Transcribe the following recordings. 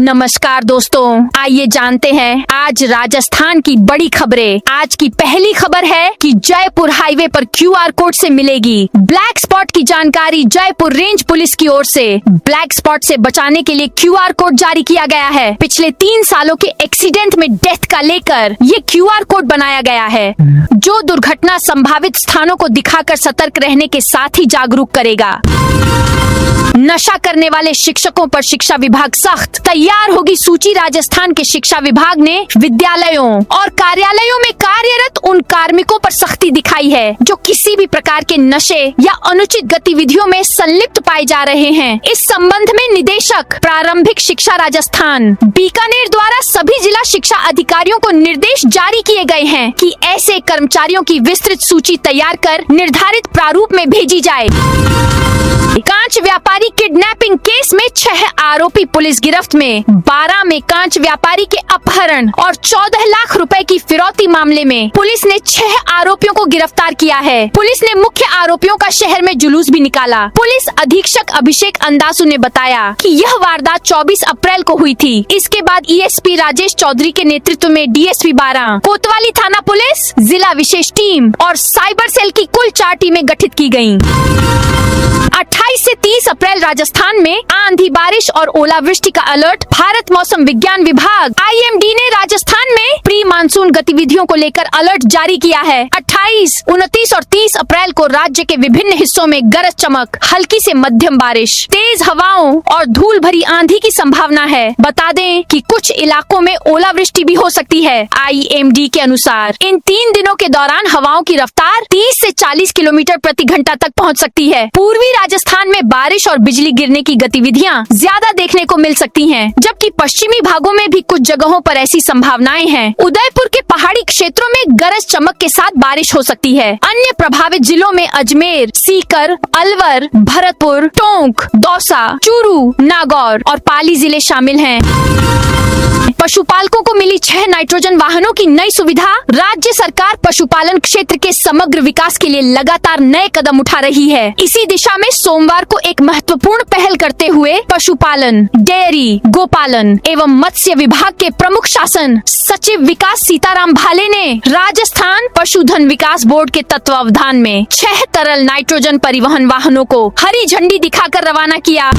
नमस्कार दोस्तों, आइए जानते हैं आज राजस्थान की बड़ी खबरें। आज की पहली खबर है कि जयपुर हाईवे पर क्यूआर कोड से मिलेगी ब्लैक स्पॉट की जानकारी। जयपुर रेंज पुलिस की ओर से ब्लैक स्पॉट से बचाने के लिए क्यूआर कोड जारी किया गया है। पिछले 3 सालों के एक्सीडेंट में डेथ का लेकर ये क्यूआर कोड बनाया गया है, जो दुर्घटना संभावित स्थानों को दिखाकर सतर्क रहने के साथ ही जागरूक करेगा। नशा करने वाले शिक्षकों पर शिक्षा विभाग सख्त, तैयार होगी सूची। राजस्थान के शिक्षा विभाग ने विद्यालयों और कार्यालयों में कार्यरत उन कार्मिकों पर सख्ती दिखाई है जो किसी भी प्रकार के नशे या अनुचित गतिविधियों में संलिप्त पाए जा रहे हैं। इस संबंध में निदेशक प्रारंभिक शिक्षा राजस्थान बीकानेर द्वारा सभी जिला शिक्षा अधिकारियों को निर्देश जारी किए गए हैं कि ऐसे कर्मचारियों की विस्तृत सूची तैयार कर निर्धारित प्रारूप में भेजी जाए। कांच व्यापारी किडनैपिंग केस में 6 आरोपी पुलिस गिरफ्त में। 12 में कांच व्यापारी के अपहरण और 14 लाख रुपए की फिरौती मामले में पुलिस ने 6 आरोपियों को गिरफ्तार किया है। पुलिस ने मुख्य आरोपियों का शहर में जुलूस भी निकाला। पुलिस अधीक्षक अभिषेक अंदासु ने बताया कि यह वारदात 24 अप्रैल को हुई थी। इसके बाद ईएसपी राजेश चौधरी के नेतृत्व में डीएसपी 12, कोतवाली थाना पुलिस, जिला विशेष टीम और साइबर सेल की कुल 4 टीमें गठित की गयी। 28 से 30 अप्रैल राजस्थान में आंधी, बारिश और ओलावृष्टि का अलर्ट। भारत मौसम विज्ञान विभाग आईएमडी ने राजस्थान में प्री मानसून गतिविधियों को लेकर अलर्ट जारी किया है। 28, 29 और 30 अप्रैल को राज्य के विभिन्न हिस्सों में गरज चमक, हल्की से मध्यम बारिश, तेज हवाओं और धूल भरी आंधी की संभावना है। बता दें कि कुछ इलाकों में ओलावृष्टि भी हो सकती है। आईएमडी के अनुसार इन 3 दिनों के दौरान हवाओं की रफ्तार 30 से 40 किलोमीटर प्रति घंटा तक पहुँच सकती है। पूर्वी राजस्थान में बारिश और बिजली गिरने की गतिविधियां ज्यादा देखने को मिल सकती हैं, जबकि पश्चिमी भागों में भी कुछ जगहों पर ऐसी संभावनाएं हैं। उदयपुर के पहाड़ी क्षेत्रों में गरज चमक के साथ बारिश हो सकती है। अन्य प्रभावित जिलों में अजमेर, सीकर, अलवर, भरतपुर, टोंक, दौसा, चूरू, नागौर और पाली जिले शामिल हैं। पशुपालकों को मिली 6 नाइट्रोजन वाहनों की नई सुविधा। राज्य सरकार पशुपालन क्षेत्र के समग्र विकास के लिए लगातार नए कदम उठा रही है। इसी दिशा में सोमवार को एक महत्वपूर्ण पहल करते हुए पशुपालन, डेयरी, गोपालन एवं मत्स्य विभाग के प्रमुख शासन सचिव विकास सीताराम भाले ने राजस्थान पशुधन विकास बोर्ड के तत्वावधान में 6 तरल नाइट्रोजन परिवहन वाहनों को हरी झंडी दिखाकर रवाना किया।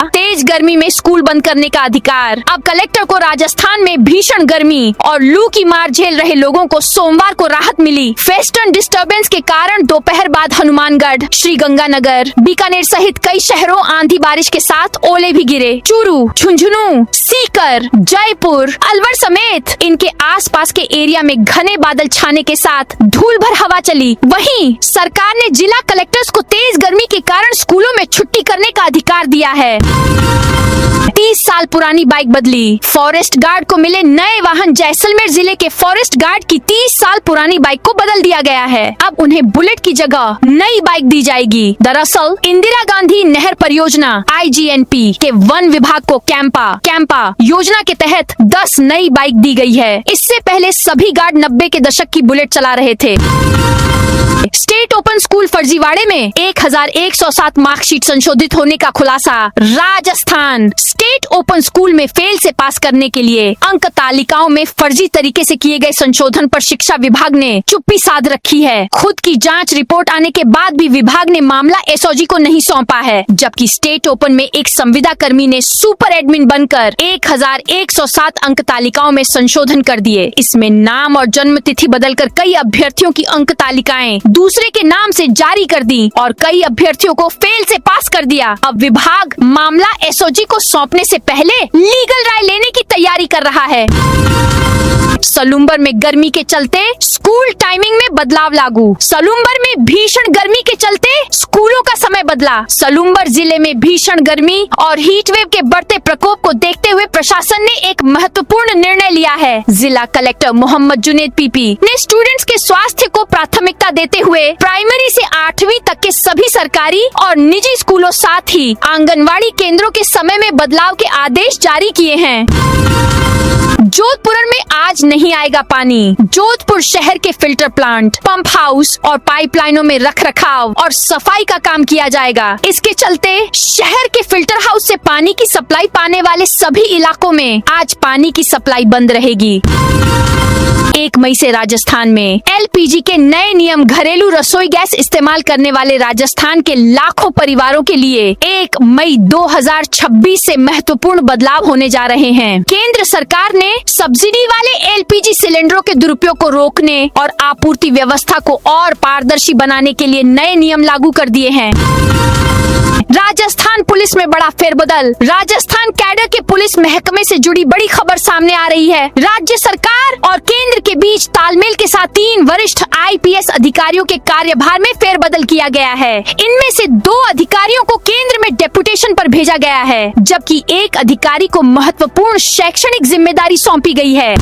तेज गर्मी में स्कूल बंद करने का अधिकार। अब कलेक्टर को राजस्थान में भीषण गर्मी और लू की मार झेल रहे लोगों को सोमवार को राहत मिली। वेस्टर्न डिस्टर्बेंस के कारण दोपहर बाद हनुमानगढ़, श्रीगंगानगर, बीकानेर सहित कई शहरों आंधी बारिश के साथ ओले भी गिरे। चूरू, झुंझुनू, सीकर, जयपुर, अलवर समेत इनके आसपास के एरिया में घने बादल छाने के साथ धूल भर हवा चली। वहीं सरकार ने जिला कलेक्टर्स को तेज गर्मी के कारण स्कूलों में छुट्टी करने का अधिकार दिया है। 30 साल पुरानी बाइक बदली। फॉरेस्ट गार्ड को मिले नए वाहन। जैसलमेर जिले के फॉरेस्ट गार्ड की 30 साल पुरानी बाइक को बदल दिया गया है। अब उन्हें बुलेट की जगह नई बाइक दी जाएगी। दरअसल इंदिरा गांधी नहर परियोजना आईजीएनपी के वन विभाग को कैंपा योजना के तहत 10 नई बाइक दी गई है। इससे पहले सभी गार्ड 90 के दशक की बुलेट चला रहे थे। स्टेट ओपन स्कूल फर्जीवाड़े में 1107 मार्कशीट संशोधित होने का खुलासा। राजस्थान स्टेट ओपन स्कूल में फेल से पास करने के लिए अंक तालिकाओं में फर्जी तरीके से किए गए संशोधन पर शिक्षा विभाग ने चुप्पी साध रखी है। खुद की जांच रिपोर्ट आने के बाद भी विभाग ने मामला एसओजी को नहीं सौंपा है, जबकि स्टेट ओपन में एक संविदा कर्मी ने सुपर एडमिन बनकर 1107 अंक तालिकाओं में संशोधन कर दिए। इसमें नाम और जन्म तिथि बदलकर कई अभ्यर्थियों की अंक तालिकाएं दूसरे के नाम से जारी कर दी और कई अभ्यर्थियों को फेल से पास कर दिया। अब विभाग मामला एसओजी को सौंपने से पहले लीगल राय लेने की तैयारी कर रहा है। सलूम्बर में गर्मी के चलते स्कूल टाइमिंग में बदलाव लागू। सलूम्बर में भीषण गर्मी के चलते स्कूलों का समय बदला। सलूम्बर जिले में भीषण गर्मी और हीट वेव के बढ़ते प्रकोप को देखते हुए प्रशासन ने एक महत्वपूर्ण निर्णय लिया है। जिला कलेक्टर मोहम्मद जुनेद पीपी ने स्टूडेंट्स के स्वास्थ्य को प्राथमिकता देते हुए प्राइमरी से 8वीं तक के सभी सरकारी और निजी स्कूलों साथ ही आंगनवाड़ी केंद्रों के समय में बदलाव के आदेश जारी किए हैं। जोधपुर में आज नहीं आएगा पानी। जोधपुर शहर के फिल्टर प्लांट, पंप हाउस और पाइपलाइनों में रखरखाव और सफाई का काम किया जाएगा। इसके चलते शहर के फिल्टर हाउस से पानी की सप्लाई पाने वाले सभी इलाकों में आज पानी की सप्लाई बंद रहेगी। 1 मई से राजस्थान में LPG के नए नियम घरेलू रसोई गैस इस्तेमाल करने वाले राजस्थान के लाखों परिवारों के लिए 1 मई 2026 से महत्वपूर्ण बदलाव होने जा रहे हैं। केंद्र सरकार ने सब्सिडी वाले LPG सिलेंडरों के दुरुपयोग को रोकने और आपूर्ति व्यवस्था को और पारदर्शी बनाने के लिए नए नियम लागू कर दिए हैं। राजस्थान पुलिस में बड़ा फेरबदल। राजस्थान कैडर के पुलिस महकमे से जुड़ी बड़ी खबर सामने आ रही है। राज्य सरकार और केंद्र के बीच तालमेल के साथ 3 वरिष्ठ IPS अधिकारियों के कार्यभार में फेरबदल किया गया है। इनमें से 2 अधिकारियों को केंद्र में डेपुटेशन पर भेजा गया है, जबकि 1 अधिकारी को महत्वपूर्ण शैक्षणिक जिम्मेदारी सौंपी गई है।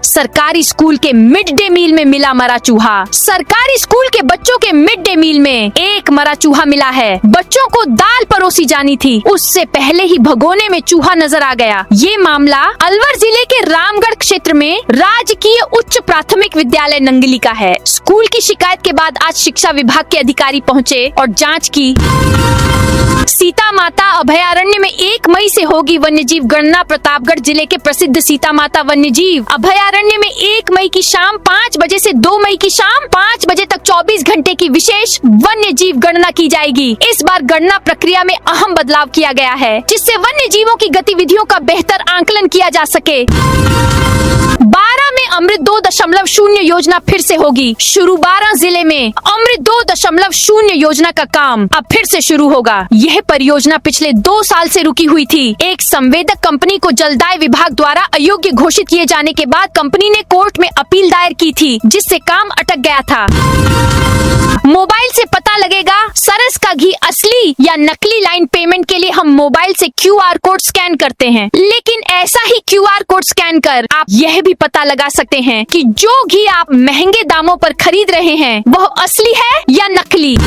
सरकारी स्कूल के मिड डे मील में मिला मरा चूहा। सरकारी स्कूल के बच्चों के मिड डे मील में एक मरा चूहा मिला है। बच्चों को दाल परोसी जानी थी, उससे पहले ही भगोने में चूहा नजर आ गया। ये मामला अलवर जिले के रामगढ़ क्षेत्र में राजकीय उच्च प्राथमिक विद्यालय नंगली का है। स्कूल की शिकायत के बाद आज शिक्षा विभाग के अधिकारी पहुँचे और जाँच की। सीता माता अभयारण्य में 1 मई से होगी वन्यजीव गणना। प्रतापगढ़ जिले के प्रसिद्ध सीता माता वन्यजीव अभयारण्य में 1 मई की शाम 5 बजे से 2 मई की शाम 5 बजे तक 24 घंटे की विशेष वन्यजीव गणना की जाएगी। इस बार गणना प्रक्रिया में अहम बदलाव किया गया है, जिससे वन्य जीवों की गतिविधियों का बेहतर आंकलन किया जा सके। 12 में अमृत 2.0 योजना फिर से होगी शुरू। 12 जिले में अमृत 2.0 योजना का काम अब फिर से शुरू होगा। यह परियोजना पिछले 2 साल से रुकी हुई थी। एक संवेदक कंपनी को जलदाय विभाग द्वारा अयोग्य घोषित किए जाने के बाद कंपनी ने कोर्ट में अपील दायर की थी, जिससे काम अटक गया था। मोबाइल से पता लगेगा सरस का घी असली या नकली। लाइन पेमेंट के लिए हम मोबाइल से QR कोड स्कैन करते हैं, लेकिन ऐसा ही QR कोड स्कैन कर आप यह भी पता लगा सकते हैं कि जो घी आप महंगे दामों पर खरीद रहे हैं वह असली है या नकली।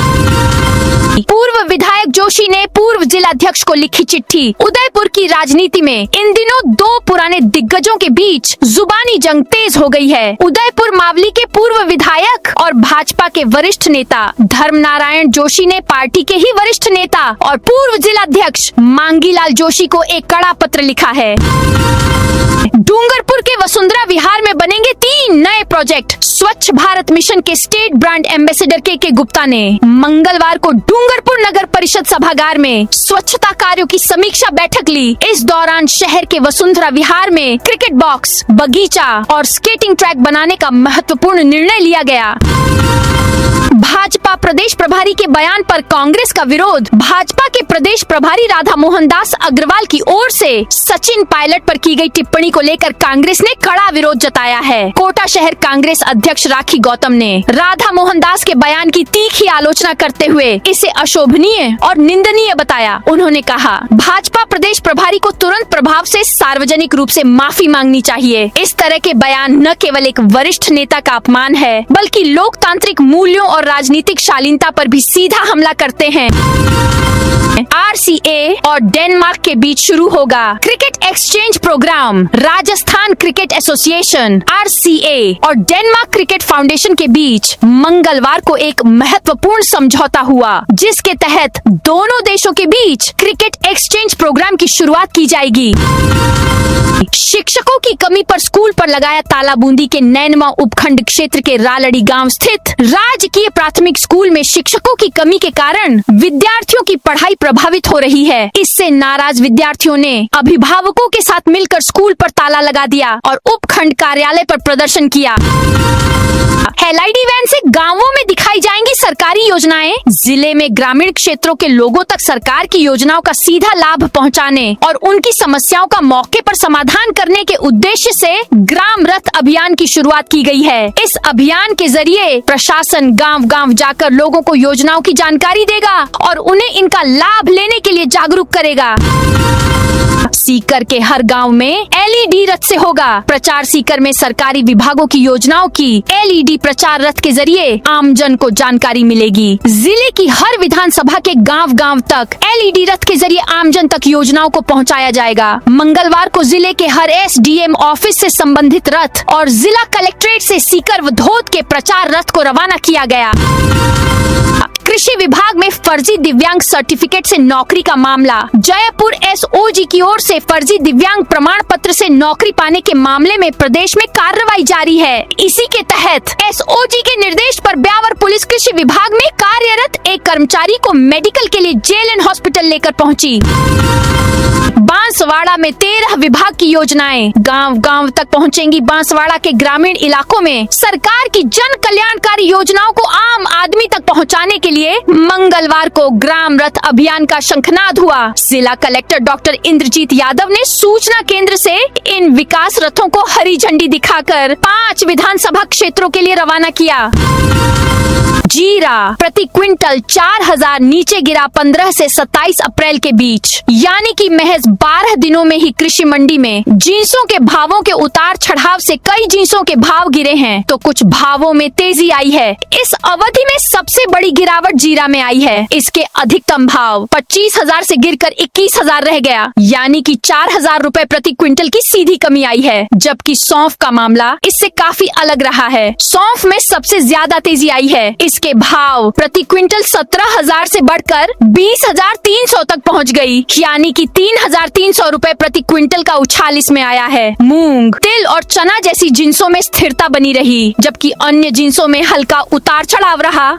पूर्व विधायक जोशी ने पूर्व जिलाध्यक्ष को लिखी चिट्ठी। उदयपुर की राजनीति में इन दिनों 2 पुराने दिग्गजों के बीच जुबानी जंग तेज हो गई है। उदयपुर मावली के पूर्व विधायक और भाजपा के वरिष्ठ नेता धर्मनारायण जोशी ने पार्टी के ही वरिष्ठ नेता और पूर्व जिलाध्यक्ष मांगीलाल जोशी को एक कड़ा पत्र लिखा है। डूंगरपुर के वसुंधरा विहार में बनेंगे 3 नए प्रोजेक्ट। स्वच्छ भारत मिशन के स्टेट ब्रांड एम्बेसडर के गुप्ता ने मंगलवार को डूंगरपुर नगर परिषद सभागार में स्वच्छता कार्यों की समीक्षा बैठक ली। इस दौरान शहर के वसुंधरा विहार में क्रिकेट बॉक्स, बगीचा और स्केटिंग ट्रैक बनाने का महत्वपूर्ण निर्णय लिया गया। भाजपा प्रदेश प्रभारी के बयान पर कांग्रेस का विरोध। भाजपा के प्रदेश प्रभारी राधा मोहन दास अग्रवाल की ओर से सचिन पायलट पर की गई टिप्पणी को लेकर कांग्रेस ने कड़ा विरोध जताया है। कोटा शहर कांग्रेस अध्यक्ष राखी गौतम ने राधा मोहन दास के बयान की तीखी आलोचना करते हुए इसे अशोभनीय और निंदनीय बताया। उन्होंने कहा, भाजपा प्रदेश प्रभारी को तुरंत प्रभाव से सार्वजनिक रूप से माफी मांगनी चाहिए। इस तरह के बयान न केवल एक वरिष्ठ नेता का अपमान है, बल्कि लोकतांत्रिक मूल्यों और राजनीतिक शालीनता पर भी सीधा हमला करते हैं। RCA और डेनमार्क के बीच शुरू होगा cricket exchange program. Rajasthan cricket association RCA और डेनमार्क क्रिकेट फाउंडेशन के बीच मंगलवार को एक महत्वपूर्ण समझौता हुआ, जिसके तहत दोनों देशों के बीच क्रिकेट एक्सचेंज प्रोग्राम की शुरुआत की जाएगी। शिक्षकों की कमी पर स्कूल पर लगाया ताला। बूंदी के नैनवा उपखंड क्षेत्र के रालड़ी गांव स्थित राजकीय प्राथमिक स्कूल में शिक्षकों की कमी के कारण विद्यार्थियों की पढ़ाई प्रभावित हो रही है। इससे नाराज विद्यार्थियों ने अभिभावकों के साथ मिलकर स्कूल पर ताला लगा दिया और उपखंड कार्यालय पर प्रदर्शन किया। LID वैन से गांवों में दिखाई जाएंगी सरकारी योजनाएं। जिले में ग्रामीण क्षेत्रों के लोगों तक सरकार की योजनाओं का सीधा लाभ पहुंचाने और उनकी समस्याओं का मौके पर समाधान करने के उद्देश्य से ग्राम रथ अभियान की शुरुआत की गई है। इस अभियान के जरिए प्रशासन गांव-गांव जाकर लोगों को योजनाओं की जानकारी देगा और उन्हें इनका लाभ लेने के लिए जागरूक करेगा। सीकर के हर गांव में एलईडी रथ से होगा प्रचार। सीकर में सरकारी विभागों की योजनाओं की एलईडी प्रचार रथ के जरिए आमजन को जानकारी मिलेगी। जिले की हर विधानसभा के गांव-गांव तक एलईडी रथ के जरिए आमजन तक योजनाओं को पहुंचाया जाएगा। मंगलवार को जिले के हर एसडीएम ऑफिस से संबंधित रथ और जिला कलेक्ट्रेट से सीकर व धोद के प्रचार रथ को रवाना किया गया। कृषि विभाग में फर्जी दिव्यांग सर्टिफिकेट से नौकरी का मामला। जयपुर एसओजी की ओर से फर्जी दिव्यांग प्रमाण पत्र से नौकरी पाने के मामले में प्रदेश में कार्रवाई जारी है। इसी के तहत एसओजी के निर्देश पर ब्यावर पुलिस कृषि विभाग में कार्यरत एक कर्मचारी को मेडिकल के लिए जेएलएन हॉस्पिटल लेकर पहुंची। बांसवाड़ा में 13 विभाग की योजनाएं गांव-गांव तक पहुंचेंगी। बांसवाड़ा के ग्रामीण इलाकों में सरकार की जन कल्याणकारी योजनाओं को आम आदमी तक पहुंचाने के लिए मंगलवार को ग्राम रथ अभियान का शंखनाद हुआ। जिला कलेक्टर डॉक्टर इंद्रजीत यादव ने सूचना केंद्र से इन विकास रथों को हरी झंडी दिखाकर 5 विधानसभा क्षेत्रों के लिए रवाना किया। जीरा प्रति क्विंटल 4,000 नीचे गिरा 15 से 27 अप्रैल के बीच, यानी कि महज 12 दिनों में ही कृषि मंडी में जींसों के भावों के उतार चढ़ाव से कई जींसों के भाव गिरे हैं तो कुछ भावों में तेजी आई है। इस अवधि में सबसे बड़ी गिरावट जीरा में आई है। इसके अधिकतम भाव 25,000 से गिरकर 21,000 रह गया, यानी कि 4,000 रुपए प्रति क्विंटल की सीधी कमी आई है। जबकि सौंफ का मामला इससे काफी अलग रहा है। सौंफ में सबसे ज्यादा तेजी आई है। इसके भाव प्रति क्विंटल 17,000 से बढ़कर 20,300 तक पहुंच गई, यानी कि 3,300 रुपए प्रति क्विंटल का उछाल इसमें आया है। मूंग, तिल और चना जैसी जिंसों में स्थिरता बनी रही, जबकि अन्य जिंसों में हल्का उतार चढ़ाव रहा।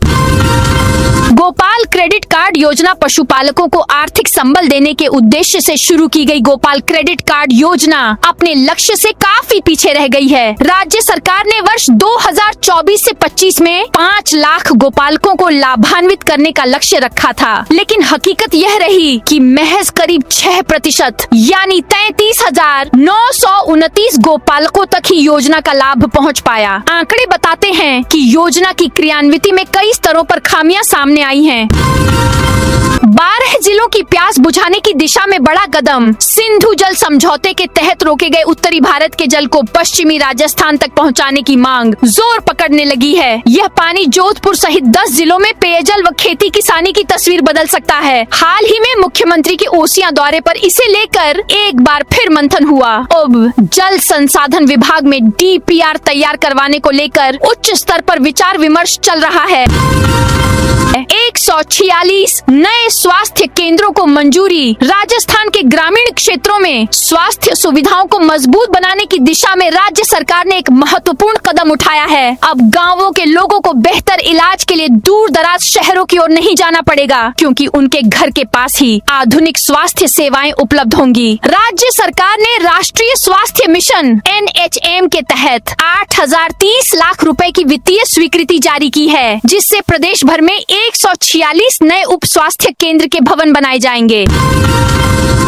गोपाल क्रेडिट कार्ड योजना पशुपालकों को आर्थिक संबल देने के उद्देश्य से शुरू की गई गोपाल क्रेडिट कार्ड योजना अपने लक्ष्य से काफी पीछे रह गई है। राज्य सरकार ने वर्ष 2024 से 25 में 5 लाख गोपालकों को लाभान्वित करने का लक्ष्य रखा था, लेकिन हकीकत यह रही कि महज करीब 6% यानी 33,929 गोपालकों तक ही योजना का लाभ पहुंच पाया। आंकड़े बताते हैं कि योजना की क्रियान्विति में कई स्तरों पर खामियां सामने आई हैं। 12 जिलों की प्यास बुझाने की दिशा में बड़ा कदम। सिंधु जल समझौते के तहत रोके गए उत्तरी भारत के जल को पश्चिमी राजस्थान तक पहुंचाने की मांग जोर पकड़ने लगी है। यह पानी जोधपुर सहित 10 जिलों में पेयजल व खेती किसानी की तस्वीर बदल सकता है। हाल ही में मुख्यमंत्री के ओसियां दौरे पर इसे लेकर एक बार फिर मंथन हुआ। अब जल संसाधन विभाग में DPR तैयार करवाने को लेकर उच्च स्तर पर विचार विमर्श चल रहा है। 146 नए स्वास्थ्य केंद्रों को मंजूरी। राजस्थान के ग्रामीण क्षेत्रों में स्वास्थ्य सुविधाओं को मजबूत बनाने की दिशा में राज्य सरकार ने एक महत्वपूर्ण कदम उठाया है। अब गांवों के लोगों को बेहतर इलाज के लिए दूर दराज शहरों की ओर नहीं जाना पड़ेगा, क्योंकि उनके घर के पास ही आधुनिक स्वास्थ्य सेवाएं उपलब्ध होंगी। राज्य सरकार ने राष्ट्रीय स्वास्थ्य मिशन NHM के तहत 8,030 लाख रुपए की वित्तीय स्वीकृति जारी की है, जिससे प्रदेश भर में 146 नए उप स्वास्थ्य केंद्र के भवन बनाए जाएंगे।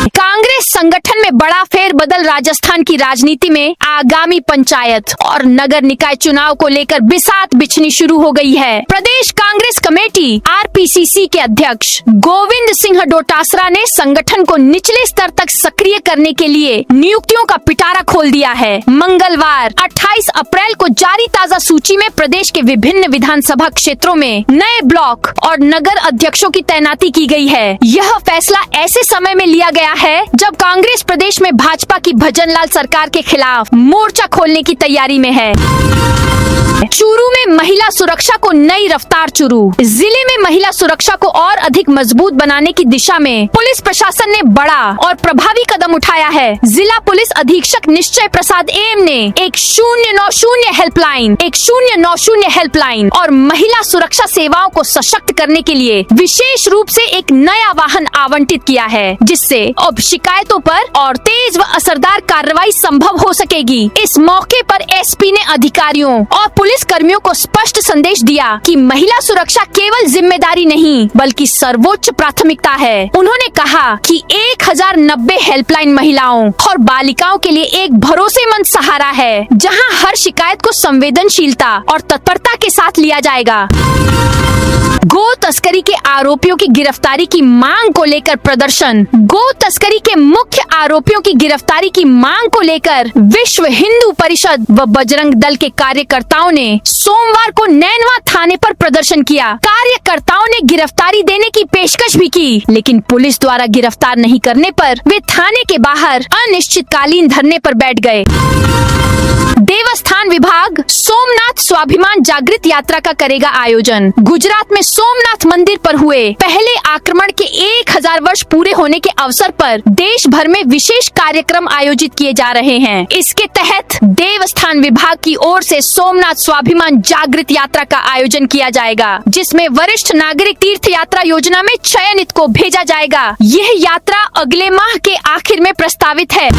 कांग्रेस संगठन में बड़ा फेरबदल। राजस्थान की राजनीति में आगामी पंचायत और नगर निकाय चुनाव को लेकर बिसात बिछनी शुरू हो गई है। प्रदेश कांग्रेस कमेटी RPCC के अध्यक्ष गोविंद सिंह डोटासरा ने संगठन को निचले स्तर तक सक्रिय करने के लिए नियुक्तियों का पिटारा खोल दिया है। मंगलवार 28 अप्रैल को जारी ताजा सूची में प्रदेश के विभिन्न विधानसभा क्षेत्रों में नए ब्लॉक और नगर अध्यक्षों की तैनाती की गई है। यह फैसला ऐसे समय में लिया गया है जब कांग्रेस प्रदेश में भाजपा की भजनलाल सरकार के खिलाफ मोर्चा खोलने की तैयारी में है। चूरू में महिला सुरक्षा को नई रफ्तार। चूरू जिले में महिला सुरक्षा को और अधिक मजबूत बनाने की दिशा में पुलिस प्रशासन ने बड़ा और प्रभावी कदम उठाया है। जिला पुलिस अधीक्षक निश्चय प्रसाद AM ने एक 090 हेल्पलाइन और महिला सुरक्षा सेवाओं को सशक्त करने के लिए विशेष रूप से एक नया वाहन आवंटित किया है, जिससे अब शिकायतों पर और तेज व असरदार कार्रवाई संभव हो सकेगी। इस मौके पर एसपी ने अधिकारियों और पुलिस कर्मियों को स्पष्ट संदेश दिया कि महिला सुरक्षा केवल जिम्मेदारी नहीं बल्कि सर्वोच्च प्राथमिकता है। उन्होंने कहा कि 1090 हेल्पलाइन महिलाओं और बालिकाओं के लिए एक भरोसेमंद सहारा है, जहां हर शिकायत को संवेदनशीलता और तत्परता के साथ लिया जाएगा। गो तस्करी के आरोपियों की गिरफ्तारी की मांग को लेकर प्रदर्शन। गो तस्करी के मुख्य आरोपियों की गिरफ्तारी की मांग को लेकर विश्व हिंदू परिषद व बजरंग दल के कार्यकर्ताओं ने सोमवार को नैनवा थाने पर प्रदर्शन किया। कार्यकर्ताओं ने गिरफ्तारी देने की पेशकश भी की, लेकिन पुलिस द्वारा गिरफ्तार नहीं करने पर वे थाने के बाहर अनिश्चितकालीन धरने पर बैठ गए। देवस्थान विभाग सोमनाथ स्वाभिमान जागृत यात्रा का करेगा आयोजन। गुजरात में सोमनाथ मंदिर पर हुए पहले आक्रमण के 1000 वर्ष पूरे होने के अवसर पर देश भर में विशेष कार्यक्रम आयोजित किए जा रहे हैं। इसके तहत देवस्थान विभाग की ओर से सोमनाथ स्वाभिमान जागृत यात्रा का आयोजन किया जाएगा, जिसमें वरिष्ठ नागरिक तीर्थ यात्रा योजना में चयनित को भेजा जाएगा। यह यात्रा अगले माह के आखिर में प्रस्तावित है।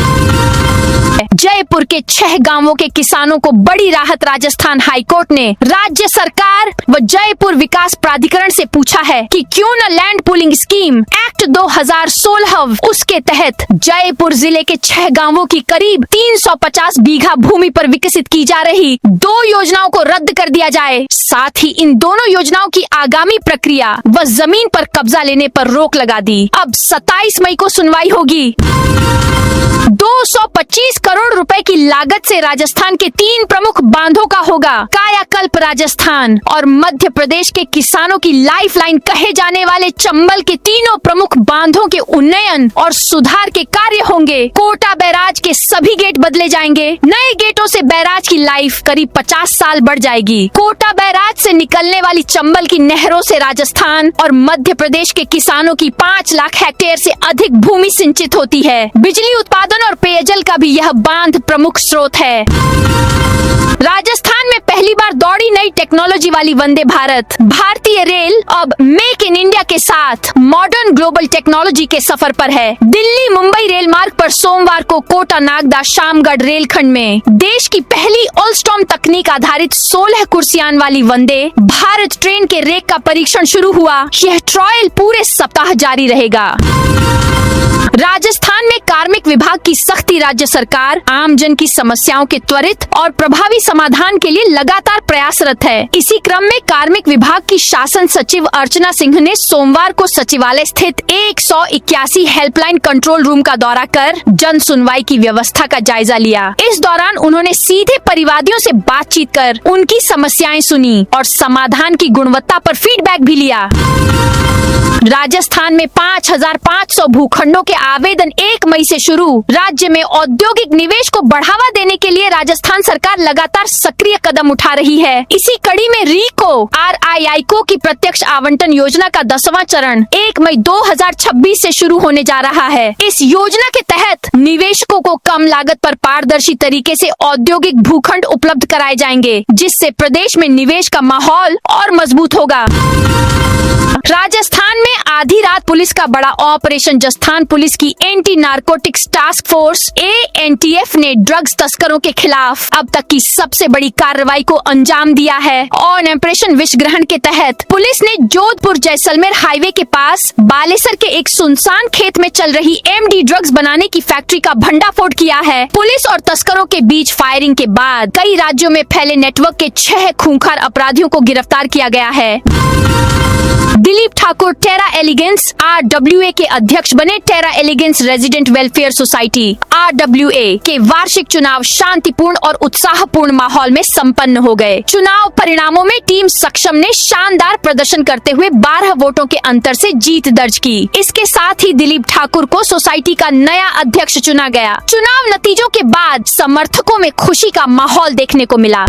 जयपुर के 6 गांवों के किसानों को बड़ी राहत। राजस्थान हाईकोर्ट ने राज्य सरकार व जयपुर विकास प्राधिकरण से पूछा है कि क्यों न लैंड पूलिंग स्कीम एक्ट 2016 उसके तहत जयपुर जिले के 6 गांवों की करीब 350 बीघा भूमि पर विकसित की जा रही 2 योजनाओं को रद्द कर दिया जाए। साथ ही इन दोनों योजनाओं की आगामी प्रक्रिया व जमीन पर कब्जा लेने पर रोक लगा दी। अब 27 मई को सुनवाई होगी। 225 करोड़ रुपए की लागत से राजस्थान के 3 प्रमुख बांधों का होगा कायाकल्प। राजस्थान और मध्य प्रदेश के किसानों की लाइफलाइन कहे जाने वाले चंबल के तीनों प्रमुख बांधों के उन्नयन और सुधार के कार्य होंगे। कोटा बैराज के सभी गेट बदले जाएंगे। नए गेटों से बैराज की लाइफ करीब 50 साल बढ़ जाएगी। कोटा बैराज से निकलने वाली चंबल की नहरों से राजस्थान और मध्य प्रदेश के किसानों की 5 लाख हेक्टेयर से अधिक भूमि सिंचित होती है। बिजली उत्पादन और पेयजल का भी यह बांध प्रमुख स्रोत है। राजस्थान में पहली बार दौड़ी नई टेक्नोलॉजी वाली वंदे भारत। भारतीय रेल अब मेक इन इंडिया के साथ मॉडर्न ग्लोबल टेक्नोलॉजी के सफर पर है। दिल्ली मुंबई रेल मार्ग पर सोमवार को कोटा नागदा शामगढ़ रेलखंड में देश की पहली ऑलस्टॉम तकनीक आधारित 16 कुर्सियान वाली वंदे भारत ट्रेन के रेक का परीक्षण शुरू हुआ। यह ट्रायल पूरे सप्ताह जारी रहेगा। राजस्थान में कार्मिक विभाग की सख्ती। राज्य सरकार आमजन की समस्याओं के त्वरित और प्रभावी समाधान के लिए लगातार प्रयासरत है। इसी क्रम में कार्मिक विभाग की शासन सचिव अर्चना सिंह ने सोमवार को सचिवालय स्थित 181 हेल्पलाइन कंट्रोल रूम का दौरा कर जन सुनवाई की व्यवस्था का जायजा लिया। इस दौरान उन्होंने सीधे परिवादियों से बातचीत कर उनकी समस्याएं सुनी और समाधान की गुणवत्ता पर फीडबैक भी लिया। राजस्थान में 5500 भूखंडों के आवेदन 1 मई से शुरू। राज्य में औद्योगिक निवेश को बढ़ावा देने के लिए राजस्थान सरकार लगातार सक्रिय कदम उठा रही है। इसी कड़ी में रीको RIICO की प्रत्यक्ष आवंटन योजना का 10वां चरण 1 मई 2026 से शुरू होने जा रहा है। इस योजना के तहत निवेशकों को कम लागत पर पारदर्शी तरीके से औद्योगिक भूखंड उपलब्ध कराए जाएंगे, जिससे प्रदेश में निवेश का माहौल और मजबूत होगा। राजस्थान में आधी रात पुलिस का बड़ा ऑपरेशन। जस्थान पुलिस की anti narcotics task force ANTF ने ड्रग्स तस्करों के खिलाफ अब तक की सबसे बड़ी कार्रवाई को अंजाम दिया है। ऑन ऑपरेशन विष ग्रहण के तहत पुलिस ने जोधपुर जैसलमेर हाईवे के पास बालेसर के एक सुनसान खेत में चल रही MD ड्रग्स बनाने की फैक्ट्री का भंडाफोड़ किया है। पुलिस और तस्करों के बीच फायरिंग के बाद कई राज्यों में फैले नेटवर्क के 6 खूंखार अपराधियों को गिरफ्तार किया गया है। Dilip Thakur Terra Elegance RWA के अध्यक्ष बने। Terra Elegance resident welfare society RWA के वार्षिक चुनाव शांतिपूर्ण और उत्साहपूर्ण माहौल में संपन्न हो गए। चुनाव परिणामों में टीम सक्षम ने शानदार प्रदर्शन करते हुए 12 वोटों के अंतर से जीत दर्ज की। इसके साथ ही दिलीप ठाकुर को सोसाइटी का नया अध्यक्ष चुना गया। चुनाव नतीजों के बाद समर्थकों में खुशी का माहौल देखने को मिला।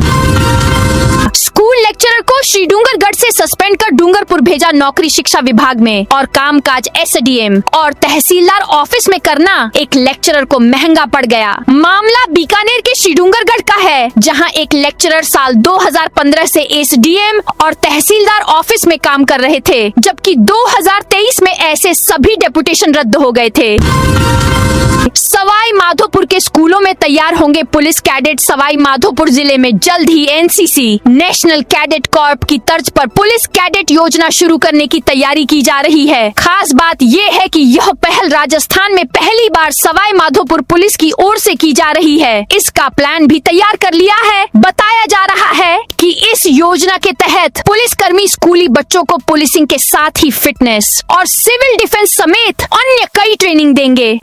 स्कूल लेक्चरर को श्रीडूंगरगढ़ से सस्पेंड कर डूंगरपुर भेजा नौकरी शिक्षा विभाग में। और कामकाज एसडीएम और तहसीलदार ऑफिस में करना एक लेक्चरर को महंगा पड़ गया। मामला बीकानेर के श्रीडूंगरगढ़ का है, जहां एक लेक्चरर साल 2015 से एसडीएम और तहसीलदार ऑफिस में काम कर रहे थे, जबकि 2023 में ऐसे सभी डेपुटेशन रद्द हो गए थे। सवाई माधोपुर के स्कूलों में तैयार होंगे पुलिस कैडेट। सवाई माधोपुर जिले में जल्द ही एनसीसी नेशनल कैडेट कॉर्प की तर्ज पर पुलिस कैडेट योजना शुरू करने की तैयारी की जा रही है। खास बात ये है कि यह पहल राजस्थान में पहली बार सवाई माधोपुर पुलिस की ओर से की जा रही है। इसका प्लान भी तैयार कर लिया है। बताया जा रहा है कि इस योजना के तहत पुलिसकर्मी स्कूली बच्चों को पुलिसिंग के साथ ही फिटनेस और सिविल डिफेंस समेत अन्य कई ट्रेनिंग देंगे।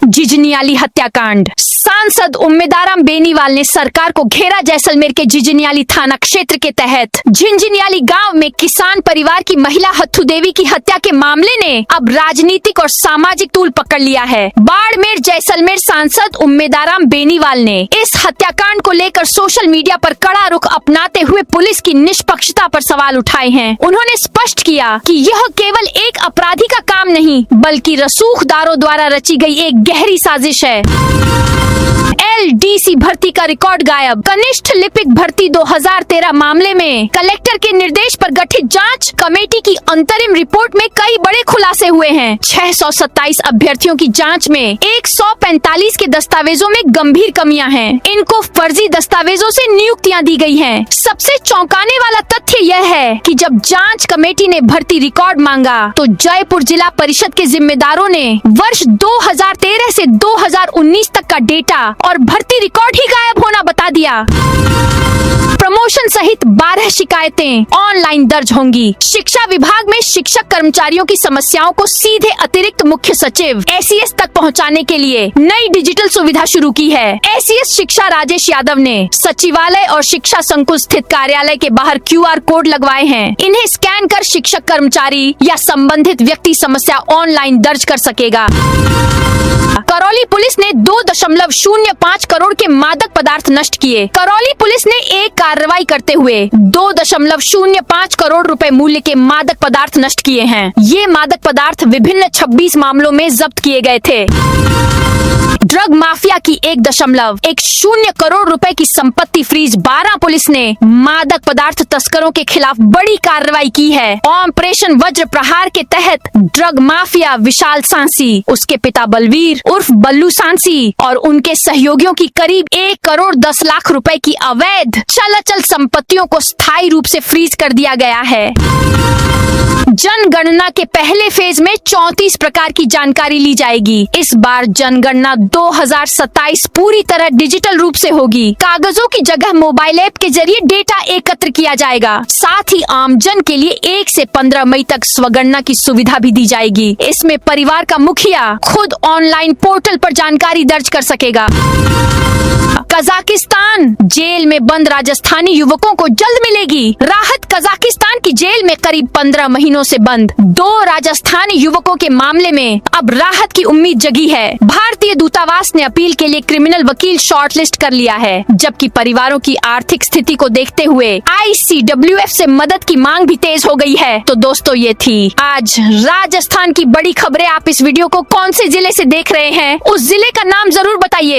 जिजनियाली हत्याकांड। सांसद उम्मेदाराम बेनीवाल ने सरकार को घेरा। जैसलमेर के जिजनियाली थाना क्षेत्र के तहत झिंझिनियाली गांव में किसान परिवार की महिला हत्थू देवी की हत्या के मामले ने अब राजनीतिक और सामाजिक तूल पकड़ लिया है। बाड़मेर जैसलमेर सांसद उम्मेदाराम बेनीवाल ने इस हत्याकांड को लेकर सोशल मीडिया पर कड़ा रुख अपनाते हुए पुलिस की निष्पक्षता पर सवाल उठाए हैं। उन्होंने स्पष्ट किया कि यह केवल एक अपराधी का काम नहीं, बल्कि रसूखदारों द्वारा रची गई एक गहरी साजिश है। एलडीसी भर्ती का रिकॉर्ड गायब। कनिष्ठ लिपिक भर्ती 2013 मामले में कलेक्टर के निर्देश पर गठित जांच कमेटी की अंतरिम रिपोर्ट में कई बड़े खुलासे हुए हैं। 627 अभ्यर्थियों की जांच में 145 के दस्तावेजों में गंभीर कमियां हैं। इनको फर्जी दस्तावेजों से नियुक्तियां दी गई हैं। सबसे चौंकाने वाला तथ्य यह है कि जब जांच कमेटी ने भर्ती रिकॉर्ड मांगा तो जयपुर जिला परिषद के जिम्मेदारों ने वर्ष 2013 से 2019 तक का डेटा और भर्ती रिकॉर्ड ही गायब होना बता दिया। प्रमोशन सहित 12 शिकायतें ऑनलाइन दर्ज होंगी। शिक्षा विभाग में शिक्षक कर्मचारियों की समस्याओं को सीधे अतिरिक्त मुख्य सचिव एसीएस तक पहुंचाने के लिए नई डिजिटल सुविधा शुरू की है। एसीएस शिक्षा राजेश यादव ने सचिवालय और शिक्षा संकुल स्थित कार्यालय के बाहर QR कोड लगवाए हैं। इन्हें स्कैन कर शिक्षक कर्मचारी या संबंधित व्यक्ति समस्या ऑनलाइन दर्ज कर सकेगा। करौली पुलिस ने 2.05 करोड़ के मादक पदार्थ नष्ट किए। करौली पुलिस ने एक कार्रवाई करते हुए 2.05 करोड़ रुपए मूल्य के मादक पदार्थ नष्ट किए हैं। ये मादक पदार्थ विभिन्न 26 मामलों में जब्त किए गए थे। ड्रग माफिया की 1.10 करोड़ रुपए की संपत्ति फ्रीज। 12 पुलिस ने मादक पदार्थ तस्करों के खिलाफ बड़ी कार्रवाई की है। ऑपरेशन वज्र प्रहार के तहत ड्रग माफिया विशाल सांसी, उसके पिता बलवीर उर्फ बल्लू सांसी और उनके सहयोगियों की करीब 1 करोड़ 10 लाख रुपए की अवैध चल संपत्तियों को स्थायी रूप से फ्रीज कर दिया गया है। जनगणना के पहले फेज में 34 प्रकार की जानकारी ली जाएगी। इस बार जनगणना 2027 पूरी तरह डिजिटल रूप से होगी। कागजों की जगह मोबाइल ऐप के जरिए डेटा एकत्र किया जाएगा। साथ ही आमजन के लिए 1 से 15 मई तक स्वगणना की सुविधा भी दी जाएगी। इसमें परिवार का मुखिया खुद ऑनलाइन पोर्टल पर जानकारी दर्ज कर सकेगा। कजाकिस्तान जेल में बंद राजस्थानी युवकों को जल्द मिलेगी राहत। कजाकिस्तान की जेल में करीब 15 महीनों से बंद 2 राजस्थानी युवकों के मामले में अब राहत की उम्मीद जगी है। भारतीय दूतावास ने अपील के लिए क्रिमिनल वकील शॉर्टलिस्ट कर लिया है, जबकि परिवारों की आर्थिक स्थिति को देखते हुए ICWF से मदद की मांग भी तेज हो गई है। तो दोस्तों, ये थी आज राजस्थान की बड़ी खबरें। आप इस वीडियो को कौन से जिले से देख रहे हैं, उस जिले का नाम जरूर बताइए।